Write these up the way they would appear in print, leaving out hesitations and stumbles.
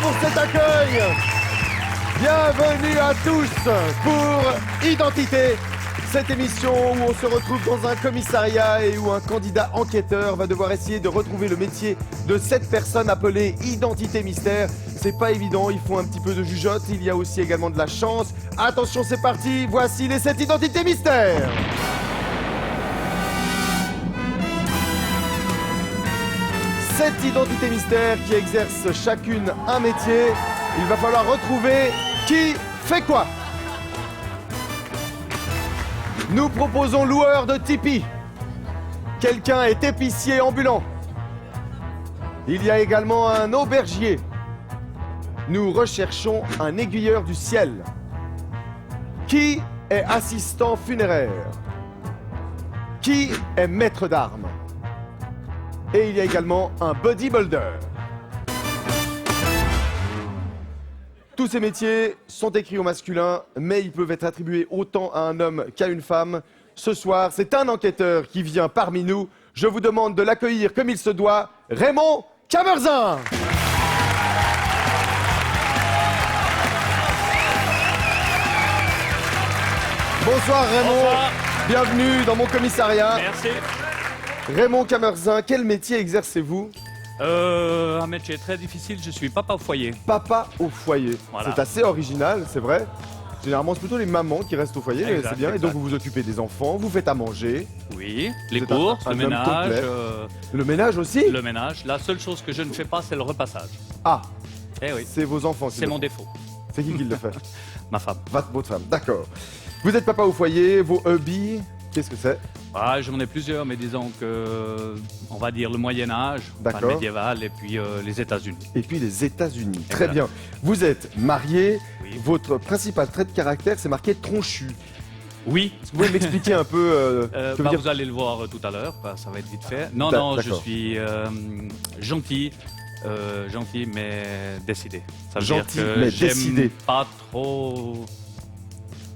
pour cet accueil. Bienvenue à tous pour Identité, cette émission où on se retrouve dans un commissariat et où un candidat enquêteur va devoir essayer de retrouver le métier de cette personne appelée Identité Mystère. C'est pas évident, il faut un petit peu de jugeote, il y a aussi également de la chance. Attention, c'est parti, voici les 7 Identités Mystères. Sept identités mystères qui exercent chacune un métier. Il va falloir retrouver qui fait quoi. Nous proposons loueur de Tipeee. Quelqu'un est épicier ambulant. Il y a également un aubergier. Nous recherchons un aiguilleur du ciel. Qui est assistant funéraire? Qui est maître d'armes? Et il y a également un bodybuilder. Tous ces métiers sont écrits au masculin, mais ils peuvent être attribués autant à un homme qu'à une femme. Ce soir, c'est un enquêteur qui vient parmi nous. Je vous demande de l'accueillir comme il se doit, Raymond Camerzin. Bonsoir Raymond. Bonsoir. Bienvenue dans mon commissariat. Merci. Raymond Camerzin, quel métier exercez-vous? Un métier très difficile, je suis papa au foyer. Papa au foyer. Voilà. C'est assez original, c'est vrai. Généralement, c'est plutôt les mamans qui restent au foyer, mais Exact, c'est bien. Et exact. donc, vous vous occupez des enfants, vous faites à manger. Oui, les C'est un courses, le homme ménage. complet. Le ménage aussi? Le ménage. La seule chose que je ne fais pas, c'est le repassage. Ah, Eh oui, c'est vos enfants qui c'est le mon font. défaut. C'est qui le fait? Ma femme. Votre femme, d'accord. Vous êtes papa au foyer, vos hobbies, qu'est-ce que c'est? Ah, j'en ai plusieurs, mais disons que, on va dire le Moyen-Âge, D'accord. le médiéval, et puis les États-Unis. Et puis les États-Unis. Très Exact. bien. Vous êtes marié, Oui. votre principal trait de caractère, c'est marqué tronchu. Oui. Est-ce que vous pouvez m'expliquer un peu que veut dire... Vous allez le voir tout à l'heure, ça va être vite fait. Non, Da- non, je d'accord. suis gentil. Gentil mais décidé. Ça veut Gentil, dire que mais j'aime décidé. pas trop.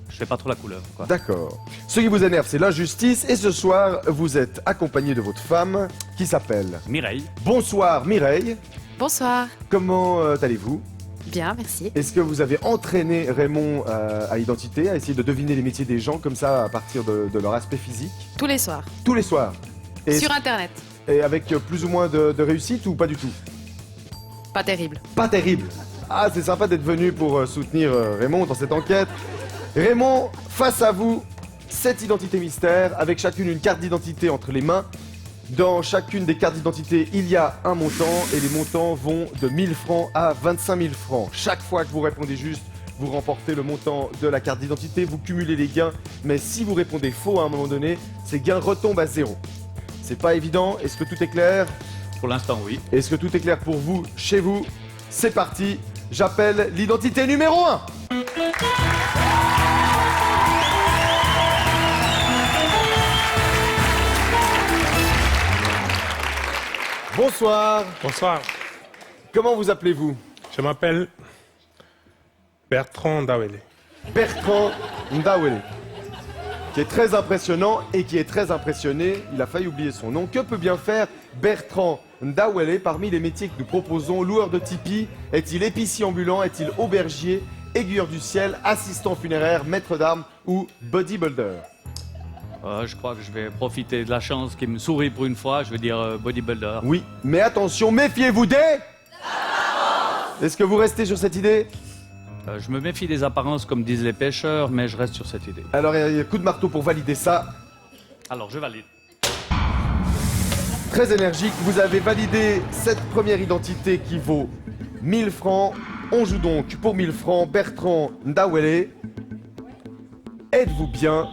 Je fais pas trop la couleur, quoi. D'accord. Ce qui vous énerve, c'est l'injustice. Et ce soir, vous êtes accompagné de votre femme, qui s'appelle... Mireille. Bonsoir Mireille. Bonsoir. Comment allez-vous? Bien, merci. Est-ce que vous avez entraîné Raymond à Identité, à essayer de deviner les métiers des gens comme ça, à partir de leur aspect physique? Tous les soirs. Tous les soirs. Et, Sur Internet. et avec plus ou moins de réussite ou pas du tout? Pas terrible. Pas terrible. Ah, c'est sympa d'être venu pour soutenir Raymond dans cette enquête. Raymond, face à vous, 7 identités mystères, avec chacune une carte d'identité entre les mains. Dans chacune des cartes d'identité, il y a un montant, et les montants vont de 1000 francs à 25 000 francs. Chaque fois que vous répondez juste, vous remportez le montant de la carte d'identité, vous cumulez les gains, mais si vous répondez faux à un moment donné, ces gains retombent à zéro. C'est pas évident, est-ce que tout est clair? Pour l'instant, oui. Est-ce que tout est clair pour vous, chez vous? C'est parti, j'appelle l'identité numéro 1. Bonsoir, Bonsoir, comment vous appelez-vous? je m'appelle Bertrand Dawele. Bertrand Ndawele, qui est très impressionnant et qui est très impressionné. Il a failli oublier son nom. Que peut bien faire Bertrand Ndawele parmi les métiers que nous proposons? Loueur de Tipeee, est-il épicier ambulant, est-il aubergier, aiguilleur du ciel, assistant funéraire, maître d'armes ou bodybuilder? Je crois que je vais profiter de la chance qui me sourit pour une fois. Je vais dire bodybuilder. Oui, mais attention, méfiez-vous des... Est-ce que vous restez sur cette idée? Je me méfie des apparences, comme disent les pêcheurs, mais je reste sur cette idée. Alors, il y a un coup de marteau pour valider ça. Alors, je valide. Très énergique, vous avez validé cette première identité qui vaut 1000 francs. On joue donc pour 1000 francs. Bertrand Ndawele, êtes-vous bien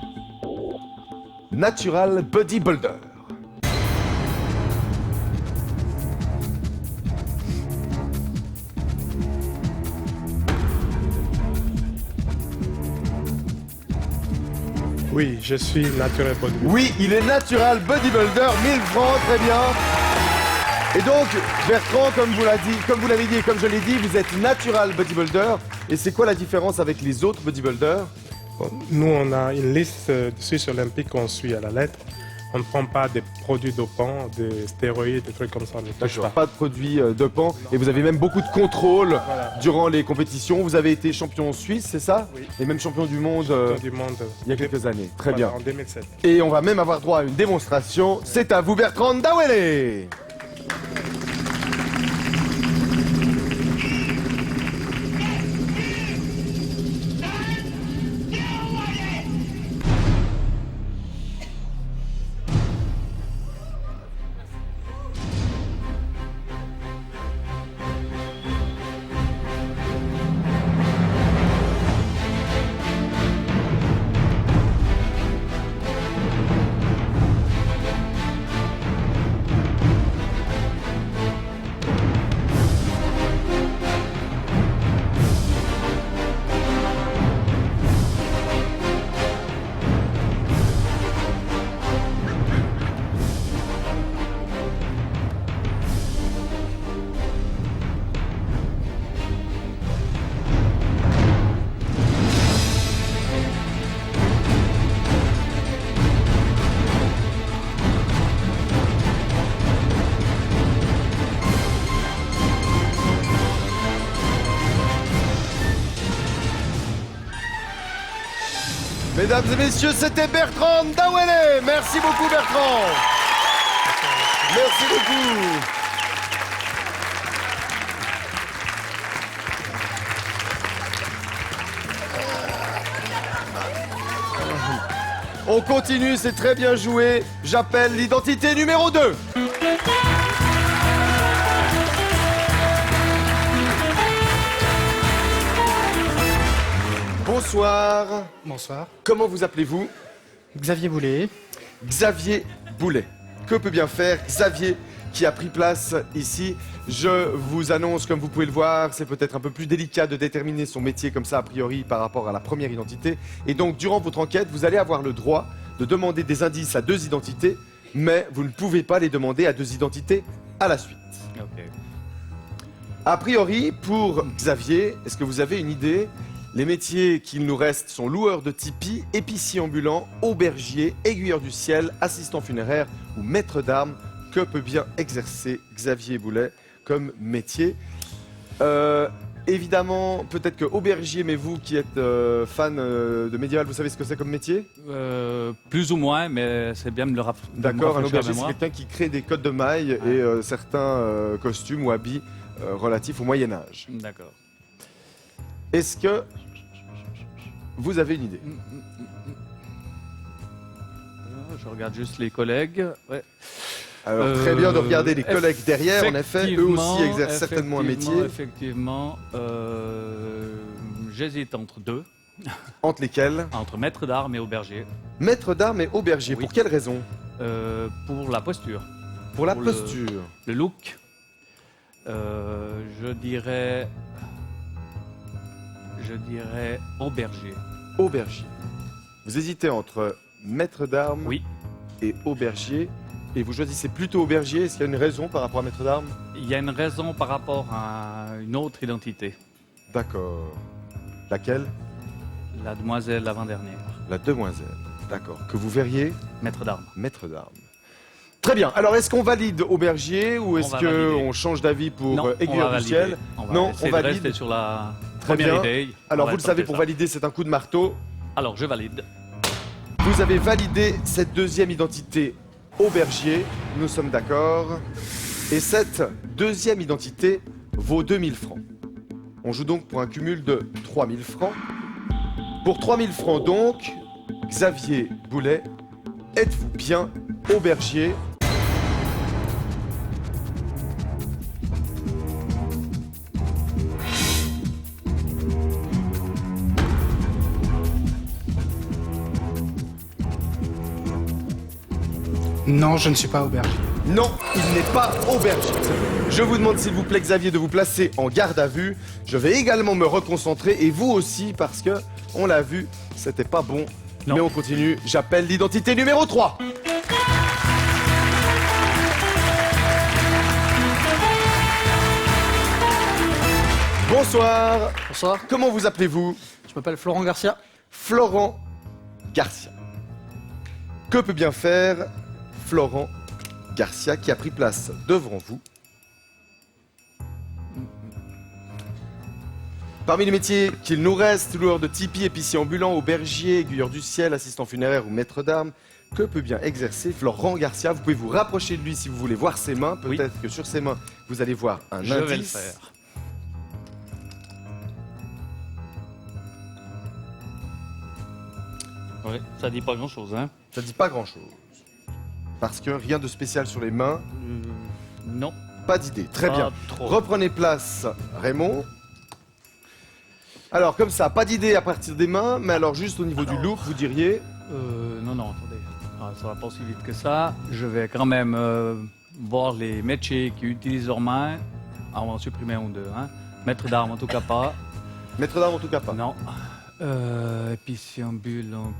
natural bodybuilder? Oui, je suis naturel bodybuilder. Oui, il est natural bodybuilder, 1000 francs, très bien. Et donc, Bertrand, comme vous l'avez dit et comme je l'ai dit, vous êtes natural bodybuilder. Et c'est quoi la différence avec les autres bodybuilders? Bon, nous, on a une liste de Suisse olympique qu'on suit à la lettre. On ne prend pas des produits dopants, des stéroïdes, des trucs comme ça. On ne touche D'accord, pas. pas de produits dopants. Et vous avez même beaucoup de contrôles Voilà. durant les compétitions. Vous avez été champion suisse, c'est ça? Oui. Et même champion du monde Champion du monde. il y a quelques années. Très Voilà, bien. En 2007. Et on va même avoir droit à une démonstration. C'est à vous, Bertrand Dawele. Mesdames et messieurs, c'était Bertrand Dawele. Merci beaucoup, Bertrand. Merci beaucoup. On continue, c'est très bien joué. J'appelle l'identité numéro 2. Bonsoir. Bonsoir. Comment vous appelez-vous? Xavier Boulet. Xavier Boulet. Que peut bien faire Xavier qui a pris place ici? Je vous annonce, comme vous pouvez le voir, c'est peut-être un peu plus délicat de déterminer son métier comme ça a priori par rapport à la première identité. Et donc, durant votre enquête, vous allez avoir le droit de demander des indices à 2 identités, mais vous ne pouvez pas les demander à 2 identités à la suite. Ok. A priori, pour Xavier, est-ce que vous avez une idée? Les métiers qu'il nous reste sont loueur de tipi, épicier ambulant, aubergier, aiguilleur du ciel, assistant funéraire ou maître d'armes. Que peut bien exercer Xavier Boulet comme métier? Évidemment, peut-être que aubergier, mais vous qui êtes fan de médiéval, vous savez ce que c'est comme métier? Plus ou moins, mais c'est bien de me D'accord, un rafraîchir la aubergier, c'est mémoire. quelqu'un qui crée des cottes de mailles et certains costumes ou habits relatifs au Moyen-Âge. D'accord. Est-ce que vous avez une idée? Je regarde juste les collègues. Ouais. Alors, très bien de regarder les collègues derrière, en effet, eux aussi Effectivement, exercent certainement un métier. Effectivement, j'hésite entre 2, Entre lesquels? entre maître d'armes et auberger, Maître d'armes et auberger. Oui. Pour quelle raison? pour la posture, Pour la Pour le- posture. le look. Je dirais auberger. Auberger. Vous hésitez entre maître d'armes Oui. et auberger. Et vous choisissez plutôt auberger. Est-ce qu'il y a une raison par rapport à maître d'armes? Il y a une raison par rapport à une autre identité, D'accord. Laquelle? la demoiselle l'avant-dernière, La demoiselle. D'accord. Que vous verriez maître d'armes. maître d'armes. Très bien. Alors, est-ce qu'on valide auberger ou On est-ce va valider. qu'on change d'avis pour Non, on aiguilleur va du valider. ciel? On Non, va essayer on de valide. rester sur la Très première bien. idée. Alors, On va vous le savez, tenter pour ça. valider, c'est un coup de marteau. Alors, je valide. Vous avez validé cette deuxième identité auberger, nous sommes d'accord. Et cette deuxième identité vaut 2000 francs. On joue donc pour un cumul de 3000 francs. Pour 3000 francs donc, Xavier Boulet, êtes-vous bien auberger? Non, je ne suis pas auberger. Non, il n'est pas auberger. Je vous demande s'il vous plaît, Xavier, de vous placer en garde à vue. Je vais également me reconcentrer et vous aussi parce que, on l'a vu, c'était pas bon. Non. Mais on continue. J'appelle l'identité numéro 3. Bonsoir. Bonsoir, Comment vous appelez-vous? je m'appelle Florent Garcia. Florent Garcia. Que peut bien faire Florent Garcia qui a pris place devant vous. Parmi les métiers qu'il nous reste, loueur de tipi, épicier ambulant, aubergier, aiguilleur du ciel, assistant funéraire ou maître d'armes, que peut bien exercer Florent Garcia? Vous pouvez vous rapprocher de lui si vous voulez voir ses mains. Peut-être que sur ses mains, vous allez voir un Je indice. vais le faire. Oui, ça dit pas grand-chose, hein. Ça dit pas grand-chose. Parce que rien de spécial sur les mains. Non. Pas d'idée. Très bien. Trop. Reprenez place, Raymond. Alors, comme ça, pas d'idée à partir des mains, mais alors juste au niveau du look, vous diriez... Non, attendez. Ah, ça va pas aussi vite que ça. Je vais quand même voir les métiers qui utilisent leurs mains. Ah, on va en supprimer un ou deux, hein. Maître d'armes, en tout cas pas. Maître d'armes en tout cas pas. Non. Épicier ambulant.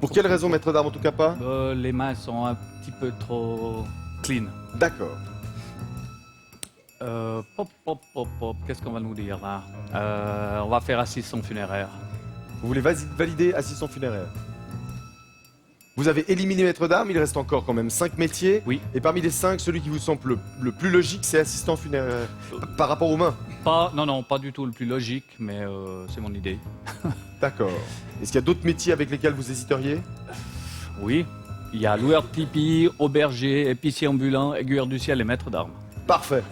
Pour quelle raison maître d'armes en tout cas pas? Les mains sont un petit peu trop clean. D'accord. Qu'est-ce qu'on va nous dire là? On va faire assistant funéraire. Vous voulez valider assistant funéraire? Vous avez éliminé maître d'armes, il reste encore quand même 5 métiers. Oui. Et parmi les 5, celui qui vous semble le plus logique, c'est assistant funéraire. Par rapport aux mains? Non, pas du tout le plus logique, mais c'est mon idée. D'accord. Est-ce qu'il y a d'autres métiers avec lesquels vous hésiteriez? Oui, il y a loueur de tipi, auberger, épicier ambulant, aiguilleur du ciel et maître d'armes. Parfait.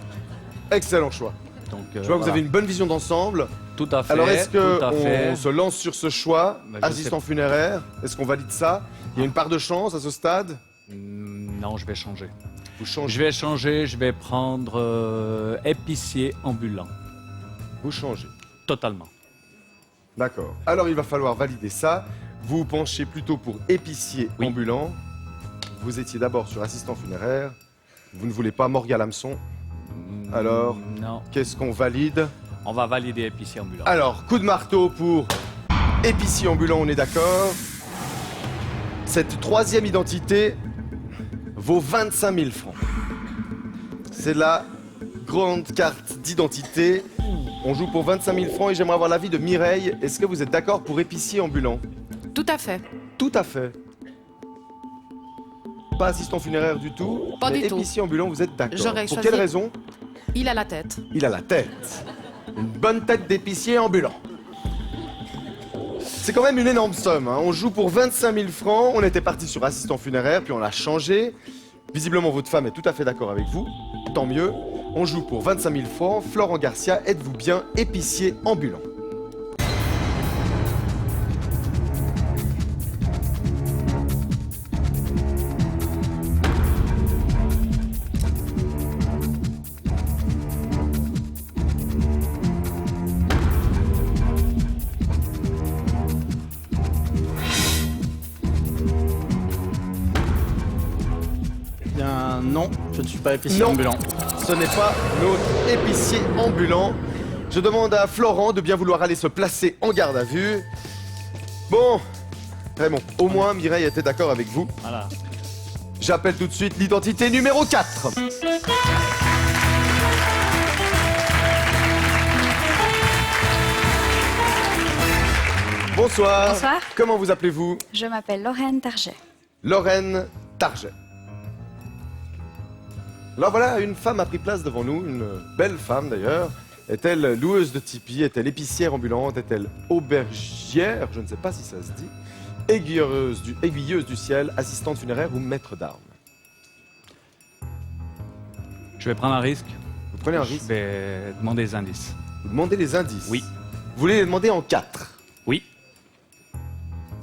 Excellent choix. Donc, Je vois que vous avez une bonne vision d'ensemble. Tout à fait. Alors est-ce tout à fait. qu'on se lance sur ce choix, Bah, je assistant funéraire? Est-ce qu'on valide ça? Il y a une part de chance à ce stade? Non, je vais changer. Vous changez. Je vais changer, je vais prendre épicier ambulant. Vous changez. Totalement. D'accord. Alors il va falloir valider ça. Vous vous penchez plutôt pour épicier Oui. ambulant. Vous étiez d'abord sur assistant funéraire. Vous ne voulez pas morgue à l'hameçon. Alors Non, Qu'est-ce qu'on valide? on va valider épicier ambulant. Alors, coup de marteau pour épicier ambulant, on est d'accord. Cette troisième identité vaut 25 000 francs. C'est la grande carte d'identité. On joue pour 25 000 francs et j'aimerais avoir l'avis de Mireille. Est-ce que vous êtes d'accord pour épicier ambulant? Tout à fait. Tout à fait. Pas assistant funéraire du tout. Pas mais du tout. épicier ambulant, vous êtes d'accord. J'aurais Pour choisi- quelle raison? Il a la tête. Il a la tête. Une bonne tête d'épicier ambulant. C'est quand même une énorme somme, hein. On joue pour 25 000 francs. On était parti sur assistant funéraire, puis on l'a changé. Visiblement, votre femme est tout à fait d'accord avec vous. Tant mieux. On joue pour 25 000 francs. Florent Garcia, êtes-vous bien épicier ambulant? Bien, non, je ne suis pas épicier Non. ambulant. Ce n'est pas notre épicier ambulant. Je demande à Florent de bien vouloir aller se placer en garde à vue. Bon, Raymond, au moins Mireille était d'accord avec vous. Voilà. J'appelle tout de suite l'identité numéro 4. Bonsoir. Bonsoir. Comment vous appelez-vous? Je m'appelle Lorraine Target. Lorraine Target. Alors voilà, une femme a pris place devant nous, une belle femme d'ailleurs. Est-elle loueuse de tipi? Est-elle épicière ambulante? Est-elle aubergière? Je ne sais pas si ça se dit. Aiguilleuse du ciel, assistante funéraire ou maître d'armes? Je vais prendre un risque. Vous prenez un Je risque. vais demander des indices. Vous demandez les indices. Oui. Vous voulez les demander en 4. Oui.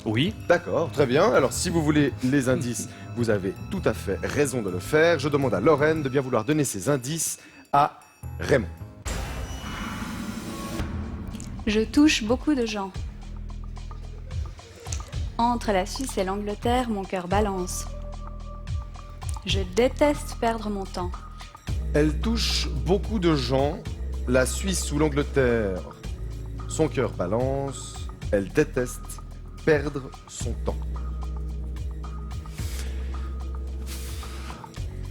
Oui. D'accord, très bien. Alors si vous voulez les indices, vous avez tout à fait raison de le faire. Je demande à Lorraine de bien vouloir donner ces indices à Raymond. Je touche beaucoup de gens. Entre la Suisse et l'Angleterre, mon cœur balance. Je déteste perdre mon temps. Elle touche beaucoup de gens. La Suisse ou l'Angleterre, son cœur balance. Elle déteste perdre son temps.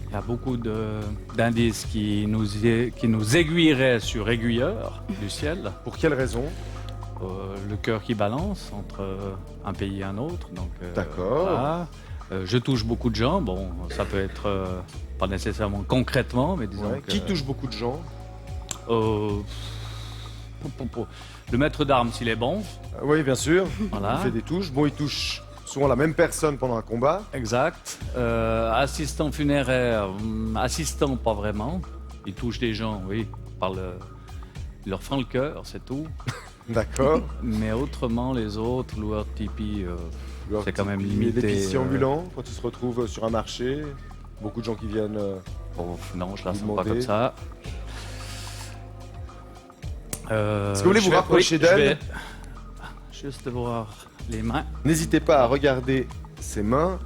Il y a beaucoup d'indices qui nous aiguilleraient sur aiguilleur du ciel. Pour quelle raison? Le cœur qui balance entre un pays et un autre. Donc, D'accord. voilà. Je touche beaucoup de gens. Bon, ça peut être pas nécessairement concrètement, mais disons Ouais. que, Qui touche beaucoup de gens? le maître d'armes, s'il est bon. Oui, bien sûr. Voilà. Il fait des touches. Bon, il touche souvent la même personne pendant un combat. Exact. Assistant funéraire, assistant pas vraiment. Il touche des gens, oui, il leur fend le cœur, c'est tout. D'accord. Mais autrement, les autres, loueurs de tipi, c'est quand même limité. L'épicier ambulant, quand il se retrouve sur un marché, beaucoup de gens qui viennent. Oh, non, je la Vous sens pas demandez. comme ça. Est-ce que vous voulez vous rapprocher d'elle? Juste voir les mains. N'hésitez pas à regarder ses mains.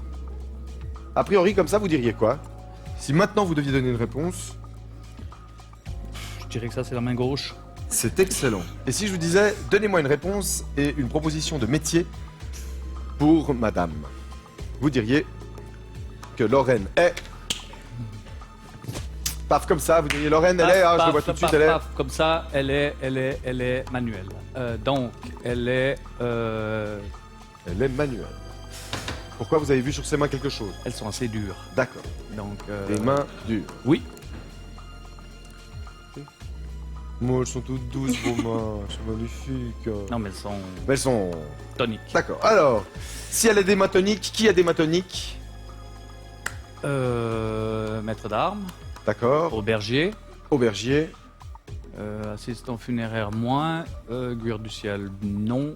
A priori, comme ça, vous diriez quoi? Si maintenant vous deviez donner une réponse, Je dirais que ça, c'est la main gauche. c'est excellent. Et si je vous disais, donnez-moi une réponse et une proposition de métier pour madame, vous diriez que Lorraine est. Paf, comme ça, vous diriez Lorraine, elle est, ah, je le vois tout de suite, elle est. Comme ça, elle est manuelle. Donc, elle est... Elle est manuelle. Pourquoi vous avez vu sur ses mains quelque chose? elles sont assez dures. D'accord. Donc, Des mains dures. Oui. Moi, elles sont toutes douces, vos mains. Elles sont magnifiques. Non, mais elles sont Mais elles sont. toniques. D'accord. Alors, si elle a des mains toniques, qui a des mains toniques? Maître d'armes, D'accord. auberger, Aubergier. assistant funéraire moins, gueur du ciel non,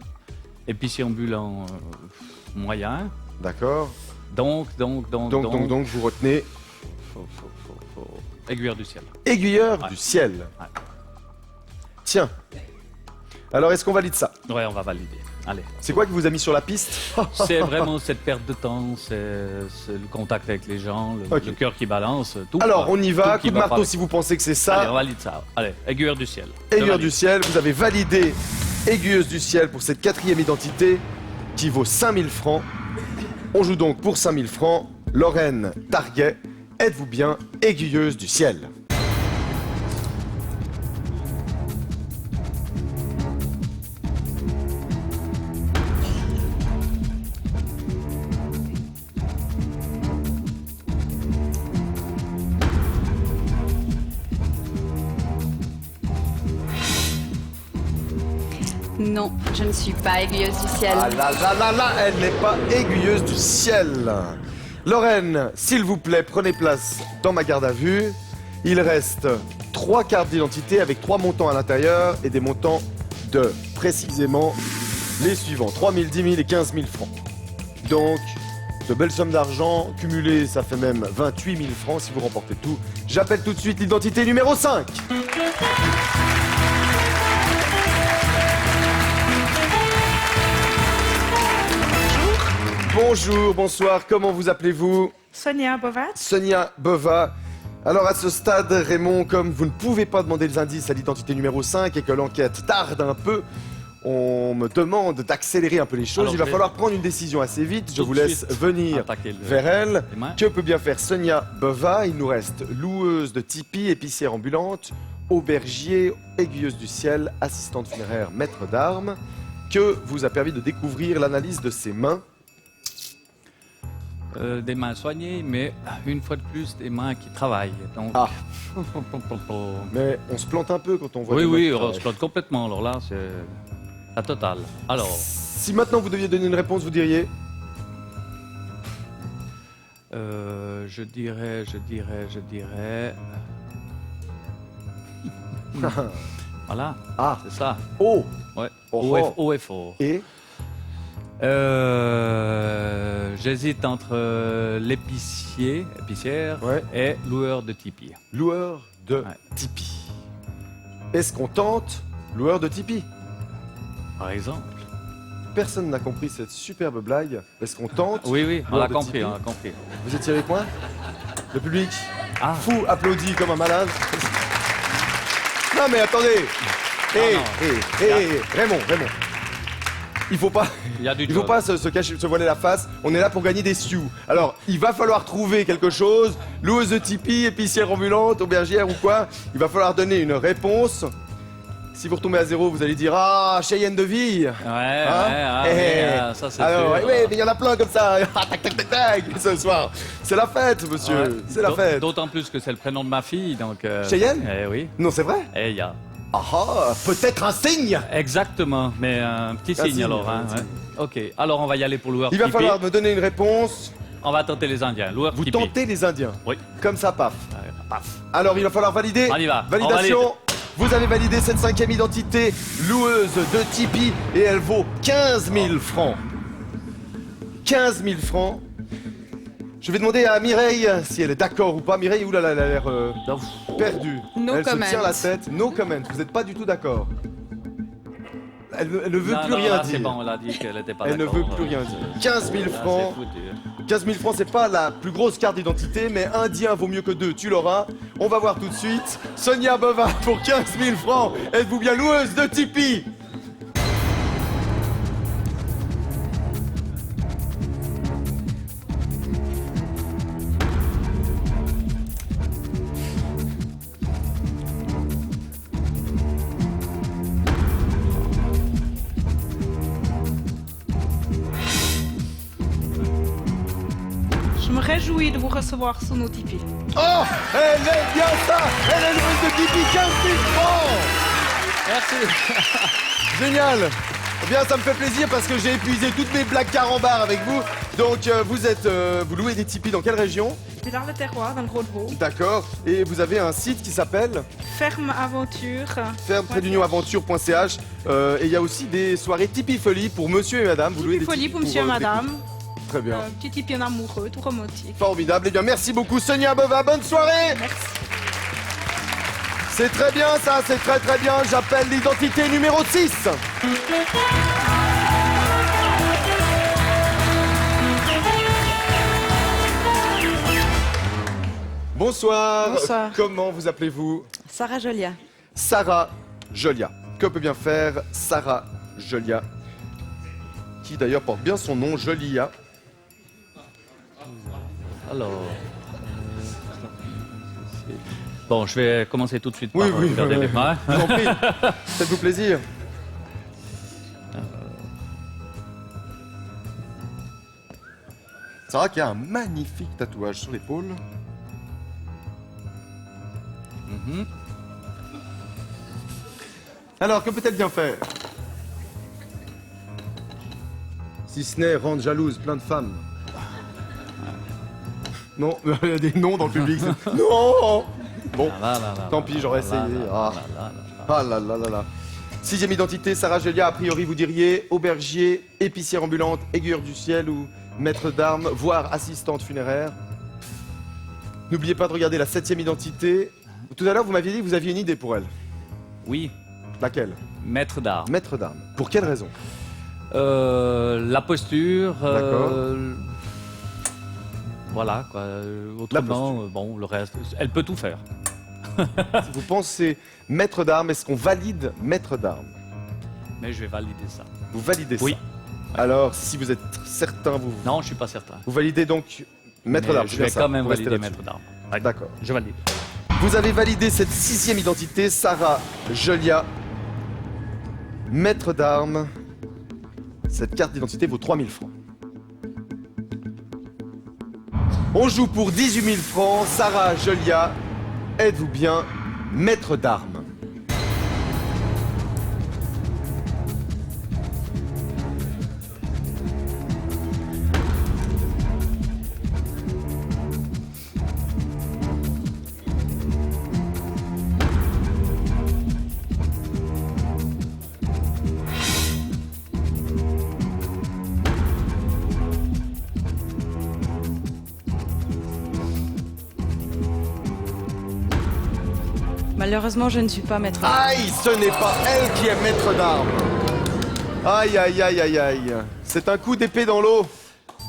épicier ambulant moyen. D'accord. Donc, Donc, vous retenez aiguilleur du ciel. aiguilleur Ouais. du ciel. Ouais. Tiens. Alors, est-ce qu'on valide ça? Ouais, on va valider. Allez. C'est quoi qui vous a mis sur la piste? C'est vraiment cette perte de temps, c'est le contact avec les gens, Ok. le cœur qui balance, tout. Alors, quoi. on y va. Tout qui Coup de va marteau pas si vous pensez que c'est Allez, on ça. valide ça. Allez, aiguilleur du ciel. Aiguilleur Je du ciel, vous avez validé aiguilleuse du ciel pour cette 4e identité qui vaut 5000 francs. On joue donc pour 5000 francs. Lorraine Targuet, êtes-vous bien aiguilleuse du ciel? Non, je ne suis pas aiguilleuse du ciel. Ah là là là là, elle n'est pas aiguilleuse du ciel. Lorraine, s'il vous plaît, prenez place dans ma garde à vue. Il reste 3 cartes d'identité avec 3 montants à l'intérieur et des montants de précisément les suivants, 3 000, 10 000 et 15 000 francs. Donc, de belles sommes d'argent, cumulées, ça fait même 28 000 francs si vous remportez tout. J'appelle tout de suite l'identité numéro 5. Bonjour, bonsoir, comment vous appelez-vous? Sonia Bovat. Sonia Bova. Alors à ce stade, Raymond, comme vous ne pouvez pas demander les indices à l'identité numéro 5 et que l'enquête tarde un peu, on me demande d'accélérer un peu les choses. Alors, Il va je vais- falloir prendre une décision assez vite. Je Tout vous de laisse suite venir attaquer vers elle. les mains. Que peut bien faire Sonia Bova? Il nous reste loueuse de tipi, épicière ambulante, aubergier, aiguilleuse du ciel, assistante funéraire, maître d'armes. Que vous a permis de découvrir l'analyse de ses mains? Des mains soignées, mais une fois de plus, des mains qui travaillent. Donc... Ah. Mais on se plante un peu quand on voit Oui, des mains oui, qui on travaillent. se plante complètement. Alors là, c'est la totale. Alors, Si maintenant vous deviez donner une réponse, vous diriez? je dirais... Voilà, Ah, c'est ça. oh, Ouais. Oh, oh. Haut et fort. Et J'hésite entre épicière ouais, et loueur de tipi. loueur de Ouais. tipi. Est-ce qu'on tente loueur de tipi? Par exemple. Personne n'a compris cette superbe blague. Est-ce qu'on tente? Oui, oui, on Loueur l'a de compris, tipi. on l'a compris. Vous étirez les poings? Le public Ah, fou applaudit comme un malade. Non mais attendez. Hé, non. Raymond. Il faut pas, il y a du il faut job. pas se cacher, se voiler la face. On est là pour gagner des sioux. Alors, il va falloir trouver quelque chose. Loueuse de tipi, épicière ambulante, aubergière ou quoi. Il va falloir donner une réponse. Si vous retombez à 0, vous allez dire ah, Cheyenne de vie. Ça c'est Alors, sûr. ouais, mais il y en a plein comme ça. Tac, tac, tac, tac. Ce soir, c'est la fête, monsieur. Ouais. C'est la fête. D'autant plus que c'est le prénom de ma fille, donc. Cheyenne? Eh oui. Non, c'est vrai. Eh, il y a. Ah, peut-être un signe. Exactement, mais un petit Un signe signe, alors. Hein, un signe. ouais. Ok, alors on va y aller pour loueur Il va Tipeee. falloir me donner une réponse. On va tenter les Indiens. Loueur Vous Tipeee. tentez les Indiens. Oui. Comme ça, paf. Paf. Alors, il va falloir valider. On y va. On Validation. valide. Vous avez validé cette 5e identité loueuse de Tipeee et elle vaut 15 000 francs. 15 000 francs. Je vais demander à Mireille si elle est d'accord ou pas. Mireille, oulala, elle a l'air perdue. No elle comment. se tient la tête. No comment. Vous n'êtes pas du tout d'accord. Elle ne veut Non, plus non, rien là, dire. c'est bon, on l'a dit qu'elle n'était pas Elle ne d'accord. veut plus rien dire. 15 000 Là, francs. c'est foutu. 15 000 francs, c'est pas la plus grosse carte d'identité, mais Indien vaut mieux que 2, tu l'auras. On va voir tout de suite. Sonia Bova pour 15 000 francs. Êtes-vous bien loueuse de Tipeee? Je me réjouis de vous recevoir sur nos Tipeee. Oh, elle aime bien ça. Elle est loueuse de Tipeee, 15 000 francs. Merci. Génial. Eh bien, ça me fait plaisir parce que j'ai épuisé toutes mes blagues carambars avec vous. Donc, vous louez des Tipeee dans quelle région? C'est dans le terroir, dans le Gros-de-Vaud. D'accord. Et vous avez un site qui s'appelle Ferme Aventure. ferme-aventure.ch. Et il y a aussi des soirées Tipeee Folie pour monsieur et madame. Vous louez Tipeee des folie Tipeee pour monsieur et des madame. couples. Très bien. Petit Tipeee en amoureux, tout romantique. Formidable. Eh bien, merci beaucoup, Sonia Bova. Bonne soirée. Merci. C'est très bien, ça. C'est très, très bien. J'appelle l'identité numéro 6. Bonsoir. Bonsoir. Comment vous appelez-vous? Sarah Jolia. Sarah Jolia. Que peut bien faire Sarah Jolia? Qui d'ailleurs porte bien son nom, Jolia. Alors. Bon, je vais commencer tout de suite par Oui, oui, regarder oui. les mains. Je vous en prie. Faites-vous plaisir. Sarah qui a un magnifique tatouage sur l'épaule. Mhm. Alors, que peut-elle bien faire? Si ce n'est rendre jalouse plein de femmes. Non, il y a des noms dans le public. Non. Bon, Ah là là là tant là pis, là j'aurais là essayé. là Ah. là là là là. Ah là là là là. 6e identité, Sarah Jolia, a priori vous diriez aubergier, épicière ambulante, aiguilleur du ciel ou maître d'armes, voire assistante funéraire. N'oubliez pas de regarder la 7e identité. Tout à l'heure, vous m'aviez dit que vous aviez une idée pour elle. Oui, Laquelle? maître d'art. Maître d'armes. Pour quelle raison? La posture. D'accord. Voilà, quoi. Autrement, bon, le reste. Elle peut tout faire. Si vous pensez maître d'armes, est-ce qu'on valide maître d'armes? Mais je vais valider ça. Vous validez Oui. ça? Alors, si vous êtes certain, Non, je suis pas certain. vous validez donc maître Mais d'armes. Je c'est bien vais ça, quand même vous restez valider là-dessus. maître d'armes. Ouais, D'accord. Je valide. Vous avez validé cette 6e identité, Sarah Jolia, maître d'armes. Cette carte d'identité vaut 3 000 francs. On joue pour 18 000 francs. Sarah Jolia, êtes-vous bien maître d'armes? Malheureusement, je ne suis pas maître. Aïe, ce n'est pas elle qui est maître d'armes. Aïe, aïe, aïe, aïe, aïe. C'est un coup d'épée dans l'eau.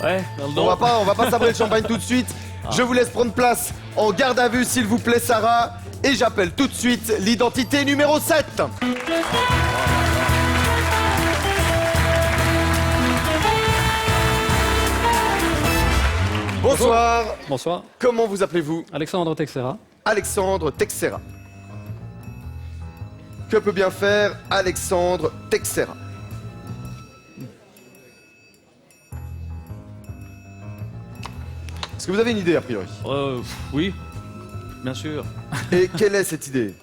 Ouais, dans le dos. On va pas sabrer le champagne tout de suite. Je vous laisse prendre place en garde à vue, s'il vous plaît, Sarah. Et j'appelle tout de suite l'identité numéro 7. Bonsoir. Bonsoir, Comment vous appelez-vous? Alexandre Texera. Alexandre Texera. Que peut bien faire Alexandre Texera? Est-ce que vous avez une idée a priori? Oui, bien sûr. Et quelle est cette idée?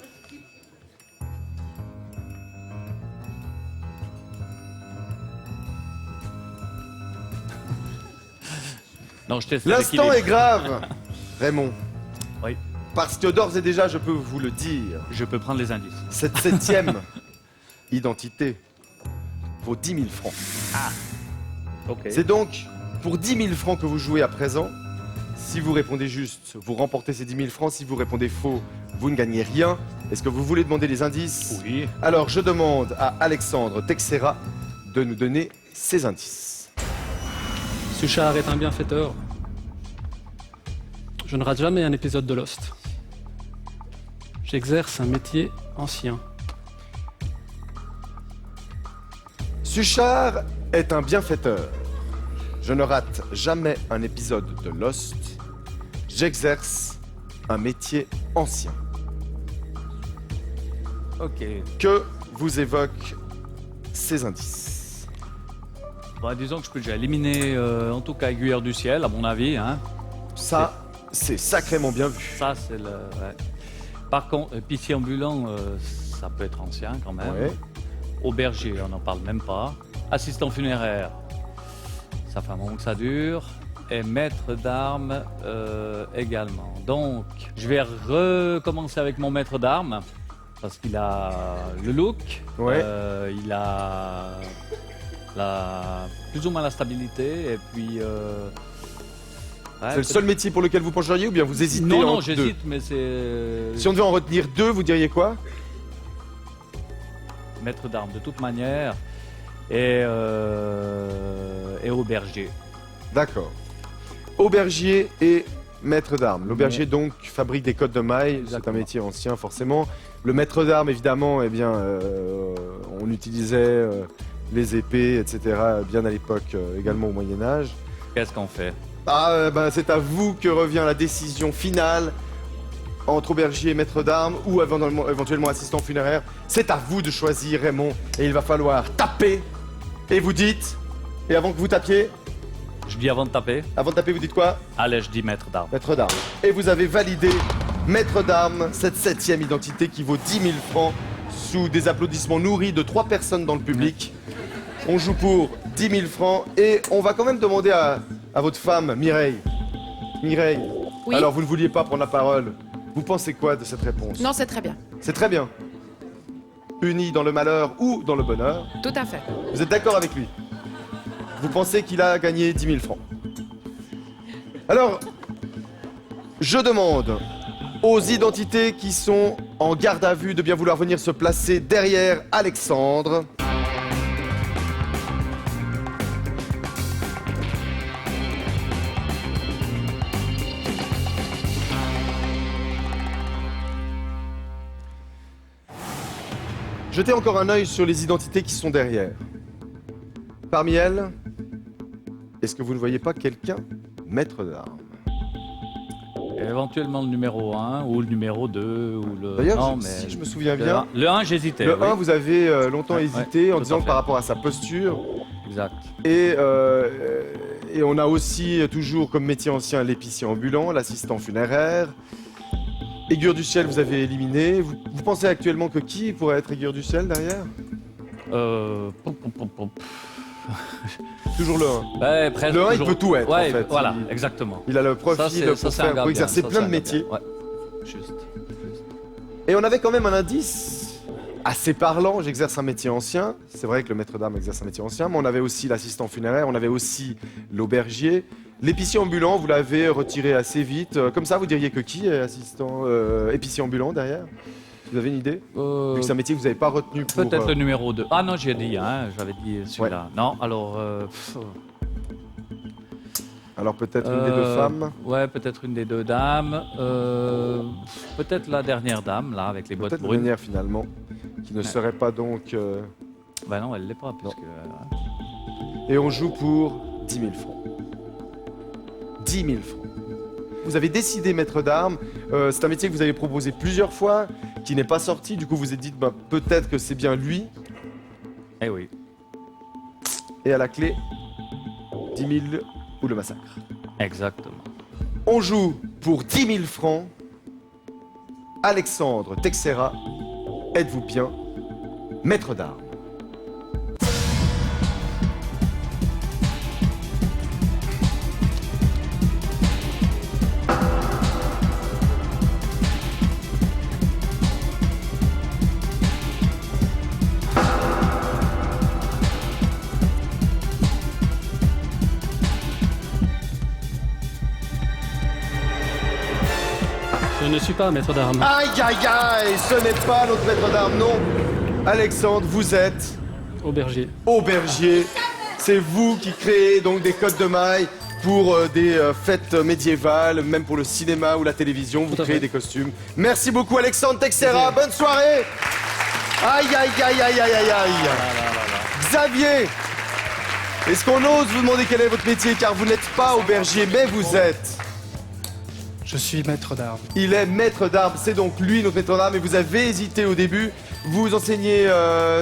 Non, je teste L'instant l'équilibre. est grave, Raymond. Oui. Parce que d'ores et déjà, je peux vous le dire, Je peux prendre les indices. cette 7e identité vaut 10 000 francs. Ok. C'est donc pour 10 000 francs que vous jouez à présent. Si vous répondez juste, vous remportez ces 10 000 francs. Si vous répondez faux, vous ne gagnez rien. Est-ce que vous voulez demander les indices? Oui. Alors je demande à Alexandre Texera de nous donner ces indices. Suchard est un bienfaiteur. Je ne rate jamais un épisode de Lost. J'exerce un métier ancien. Suchard est un bienfaiteur. Je ne rate jamais un épisode de Lost. J'exerce un métier ancien. Ok. Que vous évoquent ces indices? Bah, disons que je peux déjà éliminer, en tout cas, Aiguilleur du Ciel, à mon avis. Hein. Ça, c'est sacrément bien vu. Ça, c'est le. Ouais. Par contre, épicier ambulant, ça peut être ancien quand même. Ouais. Auberger, on n'en parle même pas. Assistant funéraire, ça fait un moment que ça dure. Et maître d'armes également. Donc, je vais recommencer avec mon maître d'armes. Parce qu'il a le look, Ouais. il a plus ou moins la stabilité. Et puis. Ouais, C'est le seul métier pour lequel vous pencheriez ou bien vous hésitez Non, non, entre deux? j'hésite, mais c'est. Si on devait en retenir deux, vous diriez quoi? Maître d'armes de toute manière. Et auberger. D'accord. Aubergier et maître d'armes. L'aubergier donc fabrique des cottes de mailles, c'est un Exactement. métier ancien forcément. Le maître d'armes évidemment, eh bien, on utilisait les épées, etc. bien à l'époque, également au Moyen-Âge. Qu'est-ce qu'on fait? Ben, c'est à vous que revient la décision finale entre aubergier et maître d'armes ou éventuellement assistant funéraire. C'est à vous de choisir, Raymond, et il va falloir taper. Et vous dites, et avant que vous tapiez, Je dis avant de taper. avant de taper, vous dites quoi? Allez, je dis maître d'armes. Maître d'armes. Et vous avez validé maître d'armes, cette 7e identité qui vaut 10 000 francs sous des applaudissements nourris de 3 personnes dans le public. On joue pour 10 000 francs et on va quand même demander à votre femme, Mireille. Mireille, Oui. alors vous ne vouliez pas prendre la parole. Vous pensez quoi de cette réponse? Non, c'est très bien. C'est très bien. Unis dans le malheur ou dans le bonheur. Tout à fait. Vous êtes d'accord avec lui? Vous pensez qu'il a gagné 10 000 francs? Alors, je demande aux identités qui sont en garde à vue de bien vouloir venir se placer derrière Alexandre. Jetez encore un œil sur les identités qui sont derrière. Parmi elles, est-ce que vous ne voyez pas quelqu'un maître d'armes? Éventuellement le numéro 1 ou le numéro 2 ou le. D'ailleurs, Non, si je me souviens le bien, 1, le 1, j'hésitais. le oui. 1, vous avez longtemps Ouais, hésité en tout disant à que fait. par rapport à sa posture, Exact. et on a aussi toujours comme métier ancien l'épicier ambulant, l'assistant funéraire. Aiguilleur du ciel, vous avez éliminé. Vous pensez actuellement que qui pourrait être aiguilleur du ciel derrière? Pom. Toujours le 1. Ouais, presque Le 1, il toujours. peut tout être, Ouais, en fait. Voilà, Il- exactement. Il a le Ça, profil c'est- pour, ça, c'est un gars pour bien. exercer Ça, plein c'est de un gars métiers. bien. Ouais, juste. Et on avait quand même un indice assez parlant. J'exerce un métier ancien. C'est vrai que le maître d'armes exerce un métier ancien, mais on avait aussi l'assistant funéraire, on avait aussi l'aubergier. L'épicier ambulant, vous l'avez retiré assez vite. Comme ça, vous diriez que qui est épicier ambulant derrière? Vous avez une idée? Vu que c'est un métier que vous n'avez pas retenu pour... Peut-être le numéro 2. Ah non, j'ai dit, hein, j'avais dit celui-là. Non, alors. Alors peut-être une des deux femmes? Ouais, peut-être une des deux dames. Peut-être la dernière dame, là, avec les bottes Peut-être la brunes. dernière finalement, qui ne serait pas donc... Bah non, elle l'est pas, puisque. Et on joue pour 10 000 francs. 10 000 francs. Vous avez décidé, maître d'armes, c'est un métier que vous avez proposé plusieurs fois, qui n'est pas sorti. Du coup, vous êtes dit, bah, peut-être que c'est bien lui. Eh oui. Et à la clé, 10 000 ou le massacre. Exactement. On joue pour 10 000 francs. Alexandre Texera, êtes-vous bien maître d'armes? Je ne suis pas maître d'armes. Aïe aïe aïe, ce n'est pas notre maître d'armes, non. Alexandre, vous êtes Aubergier. aubergier. C'est vous qui créez donc des codes de mailles pour des fêtes médiévales, même pour le cinéma ou la télévision. Vous Tout à créez fait. des costumes. Merci beaucoup Alexandre Texera, bonne soirée. Aïe aïe aïe aïe aïe aïe aïe. Xavier, est-ce qu'on ose vous demander quel est votre métier, car vous n'êtes pas aubergier, mais vous êtes... Je suis maître d'armes. Il est maître d'armes, c'est donc lui notre maître d'armes, et vous avez hésité au début. Vous enseignez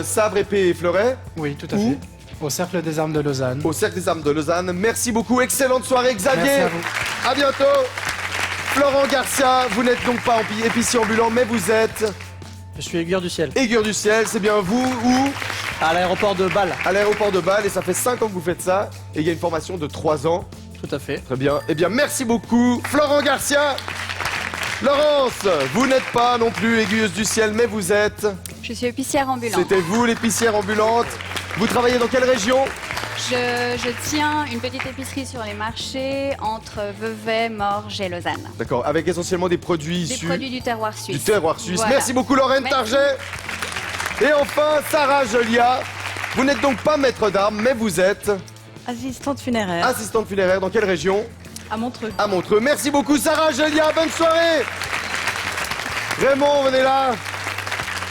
sabre, épée et fleuret Oui, tout à Où fait. Au Cercle des Armes de Lausanne. au Cercle des Armes de Lausanne. Merci beaucoup, excellente soirée Xavier. Merci à vous. À bientôt. Florent Garcia, vous n'êtes donc pas épicier ambulant, mais vous êtes Je suis aiguilleur du ciel. aiguilleur du ciel, c'est bien vous, ou À l'aéroport de Bâle. à l'aéroport de Bâle, et ça fait 5 ans que vous faites ça, et il y a une formation de 3 ans. Tout à fait. Très bien. Eh bien, merci beaucoup, Florent Garcia. Laurence, vous n'êtes pas non plus aiguilleuse du ciel, mais vous êtes... Je suis épicière ambulante. C'était vous, l'épicière ambulante. Vous travaillez dans quelle région? Je tiens une petite épicerie sur les marchés entre Vevey, Morges et Lausanne. D'accord, avec essentiellement des produits Des issus produits du terroir suisse. du terroir suisse. Voilà. Merci beaucoup, Lorraine Merci. Target. Et enfin, Sarah Jolia. Vous n'êtes donc pas maître d'armes, mais vous êtes Assistante funéraire. assistante funéraire. Dans quelle région? À Montreux. À Montreux. Merci beaucoup, Sarah Jolia. Bonne soirée. Raymond, venez là.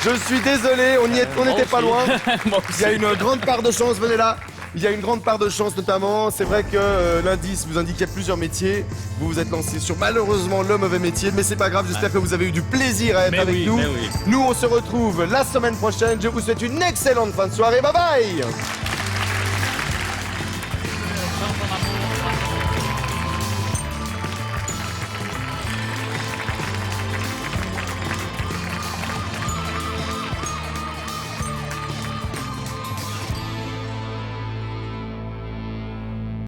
Je suis désolé, on n'était pas loin. Moi Il y a une grande part de chance, venez là. Il y a une grande part de chance notamment. C'est vrai que l'indice vous indiquait plusieurs métiers. Vous vous êtes lancé sur malheureusement le mauvais métier, mais c'est pas grave. J'espère que vous avez eu du plaisir à être avec nous. Mais oui. Nous, on se retrouve la semaine prochaine. Je vous souhaite une excellente fin de soirée. Bye bye.